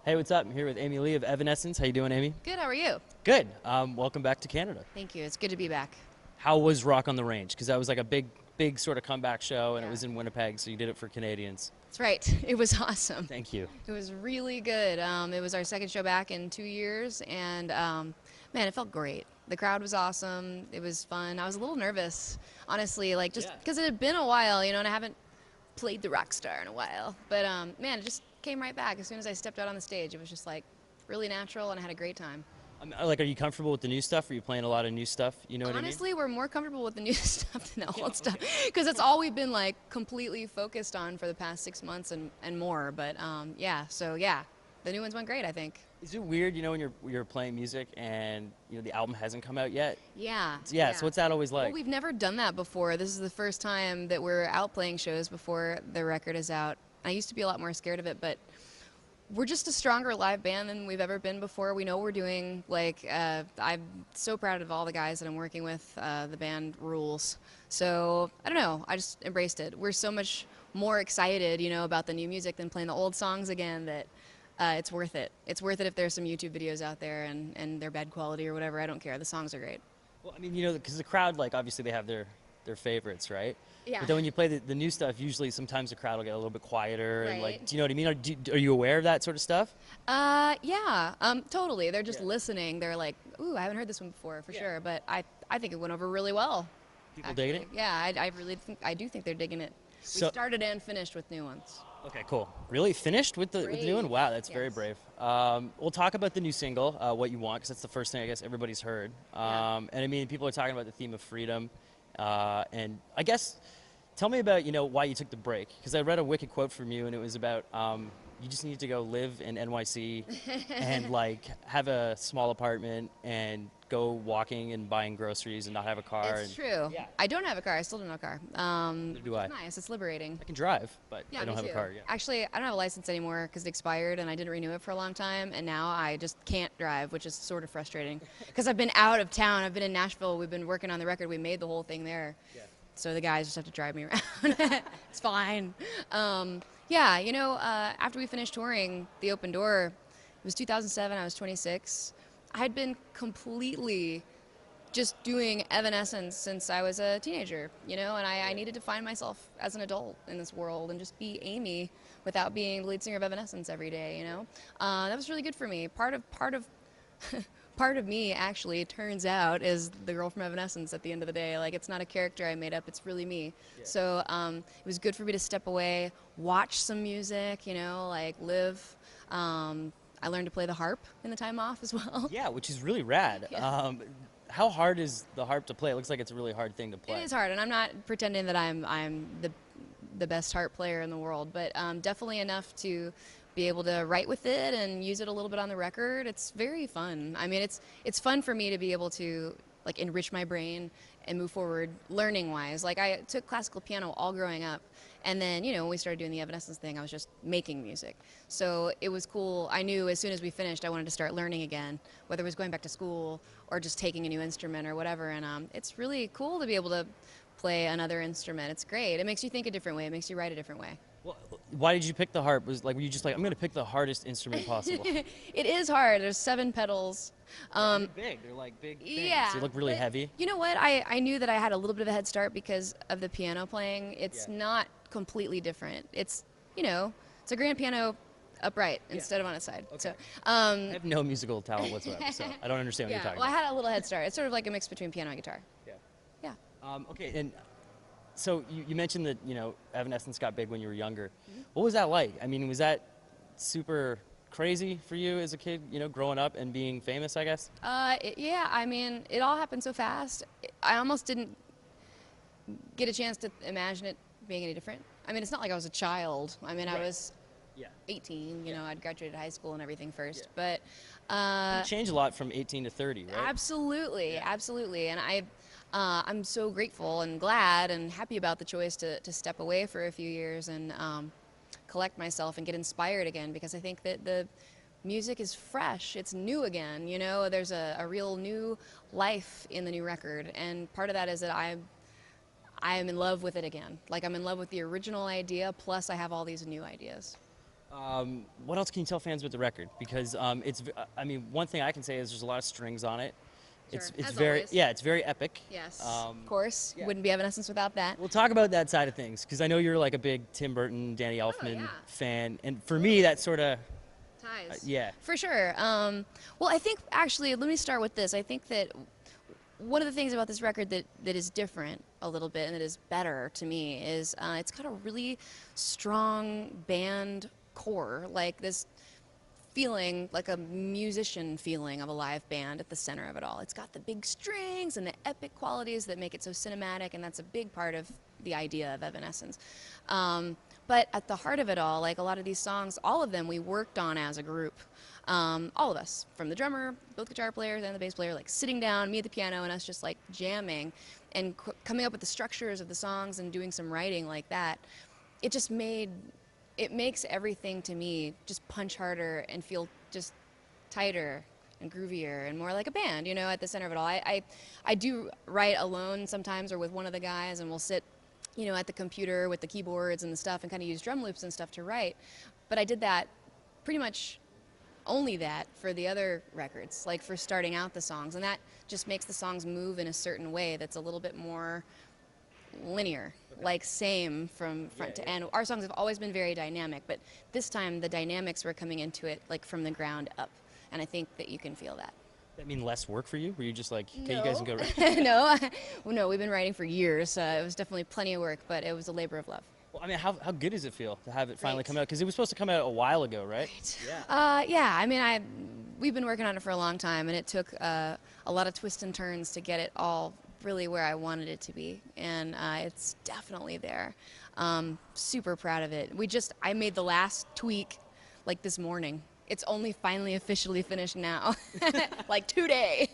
Hey, what's up? I'm here with Lee of Evanescence. How you doing, Amy? Good, how are you? Good. Welcome back to Canada. Thank you. It's good to be back. How was Rock on the Range? Because that was like a big sort of comeback show, and it Yeah. was in Winnipeg, so you did it for Canadians. That's right. It was awesome. Thank you. It was really good. It was our second show back in 2 years, and man, it felt great. The crowd was awesome. It was fun. I was a little nervous, honestly, like just Yeah. because it had been a while, and I haven't played the rock star in a while. But man, it just came right back as soon as I stepped out on the stage. It was just like really natural, and I had a great time. Like, are you comfortable with the new stuff? Are you playing a lot of new stuff? You know what I mean? Honestly, we're more comfortable with the new stuff than the Yeah, old stuff okay. because it's all we've been like completely focused on for the past 6 months and more. But yeah, so yeah, the new ones went great, I think. Is it weird, when you're playing music and the album hasn't come out yet? Yeah. Yeah. So what's that always Well, like? we've never done that before. This is the first time that we're out playing shows before the record is out. I used to be a lot more scared of it, but we're just a stronger live band than we've ever been before. We know what we're doing. Like, I'm so proud of all the guys that I'm working with. The band rules. So, I don't know. I just embraced it. We're so much more excited, about the new music than playing the old songs again that it's worth it. It's worth it if there's some YouTube videos out there and they're bad quality or whatever. I don't care. The songs are great. Well, I mean, because the crowd, like, obviously they have their favorites, right? Yeah. But then when you play the new stuff, usually sometimes the crowd will get a little bit quieter, and Right. like, do you know what I mean? Are you aware of that sort of stuff? Yeah, totally. They're just Yeah. listening. They're like, ooh, I haven't heard this one before, for Yeah. sure. But I think it went over really well. People digging it? Yeah, I really think, I do think they're digging it. We So, started and finished with new ones. okay, cool. Really finished with the new one? Brave. Wow, that's very Yes. brave. We'll talk about the new single, "What You Want," because that's the first thing I guess everybody's heard. Yeah. And I mean, people are talking about the theme of freedom, and I guess tell me about why you took the break, because I read a wicked quote from you, and it was about you just need to go live in NYC and like have a small apartment and go walking and buying groceries and not have a car. It's true. Yeah. I don't have a car. I still don't have a car. Neither do I. It's nice. It's liberating. I can drive, but Yeah, I don't me have too. a car. Yeah. Actually, I don't have a license anymore because it expired and I didn't renew it for a long time. And now I just can't drive, which is sort of frustrating because I've been out of town. I've been in Nashville. We've been working on the record. We made the whole thing there. Yeah. So the guys just have to drive me around. It's fine. Yeah, after we finished touring The Open Door, it was 2007. I was 26. I had been completely just doing Evanescence since I was a teenager, and I needed to find myself as an adult in this world and just be Amy without being the lead singer of Evanescence every day. That was really good for me. Part of part of me, actually, it turns out, is the girl from Evanescence at the end of the day. Like, it's not a character I made up, it's really me. Yeah. So it was good for me to step away, watch some music, like live. I learned to play the harp in the time off as well. Yeah, which is really rad. Yeah. How hard is the harp to play? It looks like it's a really hard thing to play. It is hard, and I'm not pretending that I'm the best harp player in the world, but definitely enough to be able to write with it and use it a little bit on the record. It's very fun. I mean, it's fun for me to be able to like enrich my brain and move forward learning wise. Like, I took classical piano all growing up, and then when we started doing the Evanescence thing, I was just making music. So it was cool. I knew as soon as we finished I wanted to start learning again, whether it was going back to school or just taking a new instrument or whatever. And it's really cool to be able to play another instrument. It's great. It makes you think a different way. It makes you write a different way. Well, why did you pick the harp? Were you just like, I'm going to pick the hardest instrument possible? It is hard. There's 7 pedals. They're big. They're like big things. Yeah. They look really but heavy. You know what? I knew that I had a little bit of a head start because of the piano playing. It's Yeah. not completely different. It's it's a grand piano upright instead of on its side. Okay. So I have no musical talent whatsoever, so I don't understand what yeah. you're talking Well, I about. had a little head start. It's sort of like a mix between piano and guitar. Yeah. Yeah. Okay, and so you mentioned that Evanescence got big when you were younger. Mm-hmm. What was that like? I mean, was that super crazy for you as a kid? Growing up and being famous, I guess. Yeah. I mean, it all happened so fast. I almost didn't get a chance to imagine it being any different. I mean, it's not like I was a child. I mean, I Right. was Yeah. 18. I'd graduated high school and everything first. Yeah. But It changed a lot from 18 to 30, right? absolutely, Yeah. absolutely. And I'm so grateful and glad and happy about the choice to step away for a few years and collect myself and get inspired again, because I think that the music is fresh. It's new again. There's a real new life in the new record. And part of that is that I am in love with it again. Like, I'm in love with the original idea, plus I have all these new ideas. What else can you tell fans about the record? Because I mean, one thing I can say is there's a lot of strings on it. Sure. It's As very always. yeah, it's very epic. Yes. Of Um, course. yeah. Wouldn't be Evanescence without that. We'll talk about that side of things because I know you're like a big Tim Burton, Danny Oh yeah. Elfman fan, and for me, that sort of Ties. yeah. For sure. Well, I think actually, let me start with this. I think that one of the things about this record that is different a little bit and that is better to me is it's got a really strong band core, like this feeling, like a musician feeling of a live band at the center of it all. It's got the big strings and the epic qualities that make it so cinematic, and that's a big part of the idea of Evanescence. But at the heart of it all, like a lot of these songs, all of them we worked on as a group. All of us, from the drummer, both guitar players and the bass player, like sitting down, me at the piano, and us just like jamming and coming up with the structures of the songs and doing some writing like that. It just made it makes everything to me just punch harder and feel just tighter and groovier and more like a band, you know, at the center of it all. I do write alone sometimes or with one of the guys, and we'll sit, you know, at the computer with the keyboards and the stuff and kind of use drum loops and stuff to write. But I did that pretty much only that for the other records, like for starting out the songs. And that just makes the songs move in a certain way that's a little bit more linear, like same from front to end. Our songs have always been very dynamic, but this time the dynamics were coming into it like from the ground up, and I think that you can feel that. That mean less work for you? Were you just like, okay, No. you guys can go? No, well, no, we've been writing for years. It was definitely plenty of work, but it was a labor of love. Well, I mean, how good does it feel to have it finally Great. come out? Because it was supposed to come out a while ago, right? Yeah. I mean, we've been working on it for a long time, and it took a lot of twists and turns to get it all really where I wanted it to be, and it's definitely there. Super proud of it. I made the last tweak like this morning. It's only finally officially finished now, like today.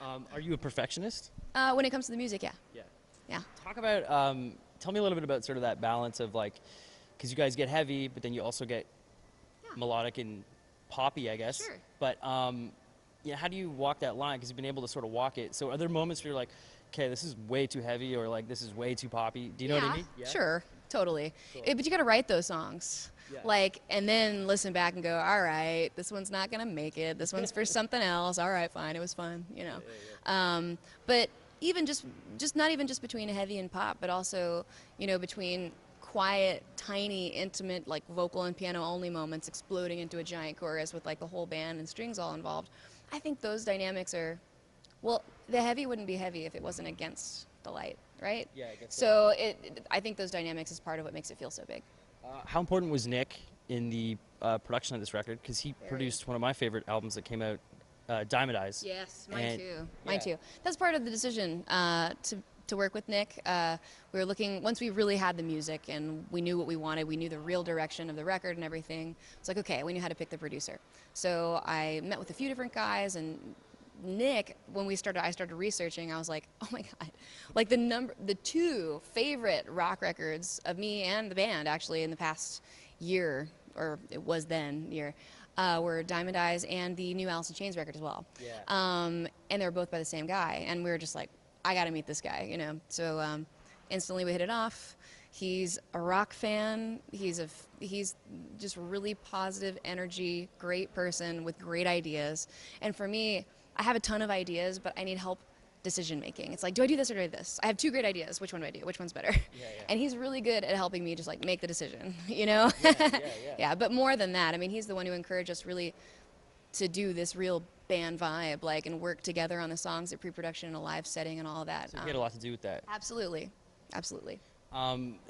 Wow. Are you a perfectionist? When it comes to the music, yeah. Yeah. Yeah. Talk about, tell me a little bit about sort of that balance of like, because you guys get heavy, but then you also get melodic and poppy, I guess. Sure. But yeah, how do you walk that line? Because you've been able to sort of walk it. So are there moments where you're like, okay, this is way too heavy, or like this is way too poppy? Do you know what I mean? Yeah, sure, totally. But you got to write those songs. Yeah. Like, and then listen back and go, all right, this one's not gonna make it. This one's for something else. All right, fine, it was fun, you know. But even just not even just between heavy and pop, but also, you know, between quiet, tiny, intimate, like vocal and piano only moments exploding into a giant chorus with like the whole band and strings all involved. I think those dynamics are, well, the heavy wouldn't be heavy if it wasn't against the light, right? Yeah, I guess so. I think those dynamics is part of what makes it feel so big. How important was Nick in the production of this record? Because he produced one of my favorite albums that came out, Diamond Eyes. Yes, mine And- too. yeah. Mine too. That's part of the decision to work with Nick. We were looking, once we really had the music and we knew what we wanted, we knew the real direction of the record and everything. It's like, okay, we knew how to pick the producer. So I met with a few different guys, and Nick, when I started researching, I was like, oh my God, like the two favorite rock records of me and the band actually in the past year, or it was then year, were Diamond Eyes and the new Alice in Chains record as well. Yeah. And they were both by the same guy, and we were just like, I got to meet this guy, you know. So instantly we hit it off. He's a rock fan. He's just really positive energy, great person with great ideas. And for me, I have a ton of ideas, but I need help decision making. It's like, do I do this or do I do this? I have two great ideas. Which one do I do? Which one's better? Yeah. And he's really good at helping me just like make the decision, you know? Yeah. Yeah, but more than that, I mean, he's the one who encouraged us really to do this real band vibe, like, and work together on the songs at pre-production in a live setting and all of that. So you had a lot to do with that. Absolutely.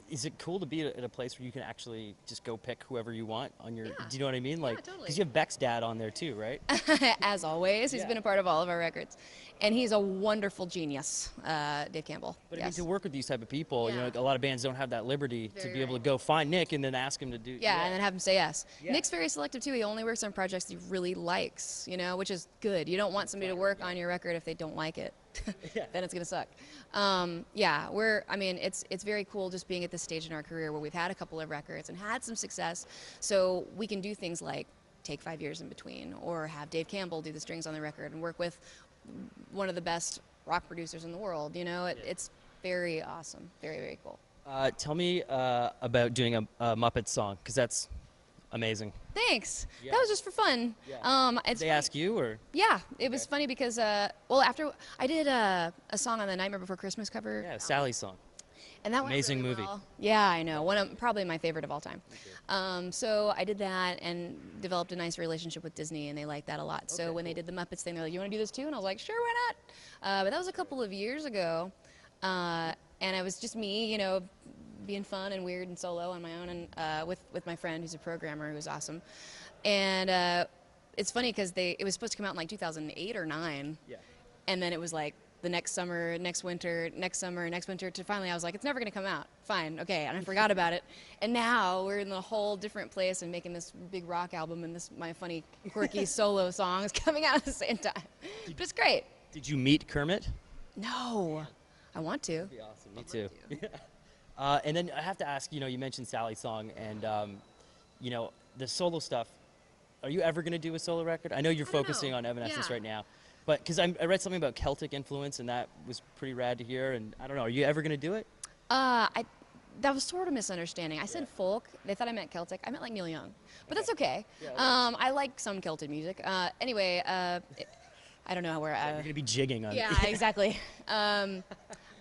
Is it cool to be at a place where you can actually just go pick whoever you want on your? Yeah. Do you know what I mean? Like, totally. because you have Beck's dad on there too, right? As always, he's Yeah. been a part of all of our records, and he's a wonderful genius, Dave Campbell. But I mean, Yes. to work with these type of people, you know, Yeah. like, a lot of bands don't have that liberty to Very be able to right. go find Nick and then ask him to do. Yeah, and then have him say yes. Yeah. Nick's very selective too. He only works on projects he really likes, you know, which is good. You don't want somebody to work on your record if they don't like it. Yeah. Then it's gonna suck. It's very cool just being at this stage in our career where we've had a couple of records and had some success, so we can do things like take 5 years in between, or have Dave Campbell do the strings on the record and work with one of the best rock producers in the world. You know, it's very awesome, very, very cool. Tell me about doing a Muppet song, because that's Amazing. Thanks. Yeah. That was just for fun. Yeah. It's Did they funny. ask you or? Yeah, it was funny because well, after I did a song on the Nightmare Before Christmas cover, Yeah, Sally's song. and that Amazing went really movie. well. Yeah, I know. One of probably my favorite of all time. So I did that and developed a nice relationship with Disney, and they liked that a lot. So when they did the Muppets thing, they're like, "You want to do this too?" And I was like, "Sure, why not?" But that was a couple of years ago, and it was just me, being fun and weird and solo on my own, and with my friend who's a programmer who was awesome. And it's funny because it was supposed to come out in like 2008 or 9, Yeah. and then it was like the next summer, next winter, next summer, next winter, to finally I was like, it's never going to come out. Fine, okay, and I forgot about it. And now we're in a whole different place and making this big rock album, and my funny, quirky solo song is coming out at the same time. But it's great. Did you meet Kermit? No, I want to. That'd be awesome. Me too. And then I have to ask, you mentioned Sally's song and, the solo stuff. Are you ever going to do a solo record? I know you're don't focusing know. on Evanescence Yeah. right now, but because I read something about Celtic influence and that was pretty rad to hear. And I don't know, are you ever going to do it? That was sort of misunderstanding. I said folk. They thought I meant Celtic. I meant like Neil Young, but that's okay. Yeah, I like some Celtic music. Anyway, I don't know where. You're going to be jigging on Yeah, exactly.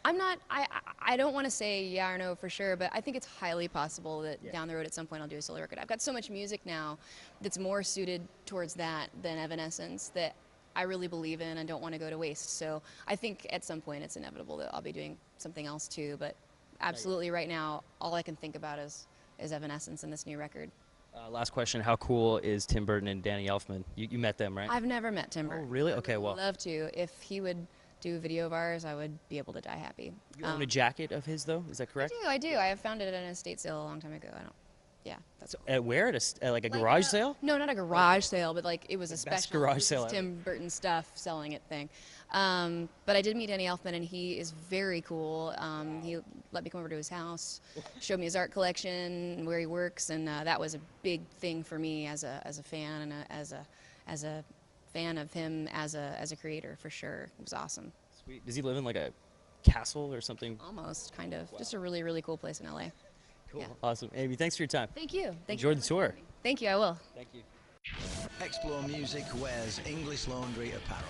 I'm not. I don't want to say yeah or no for sure, but I think it's highly possible that down the road at some point I'll do a solo record. I've got so much music now that's more suited towards that than Evanescence that I really believe in and don't want to go to waste. So I think at some point it's inevitable that I'll be doing something else too. But absolutely, right now, all I can think about is Evanescence and this new record. Last question, how cool is Tim Burton and Danny Elfman? You met them, right? I've never met Tim Burton. really? I Okay, would well. love to. If he would do a video of ours, I would be able to die happy. You own a jacket of his, though? Is that correct? I do. I found it at an estate sale a long time ago. Yeah, that's cool. At where? At like a Like, garage sale? No, not a garage sale, but like it was a best special garage this is sale ever. Tim Burton stuff selling it thing. But I did meet Danny Elfman, and he is very cool. He let me come over to his house, showed me his art collection, where he works, and that was a big thing for me as a fan and as a fan of him as a creator for sure. It was awesome. Sweet. Does he live in like a castle or something? Almost, kind of. Just a really, really cool place in LA. Cool. Yeah. Awesome. Amy, thanks for your time. Thank you. Enjoy the tour. Thank you. I will. Thank you. Explore Music wears English Laundry apparel.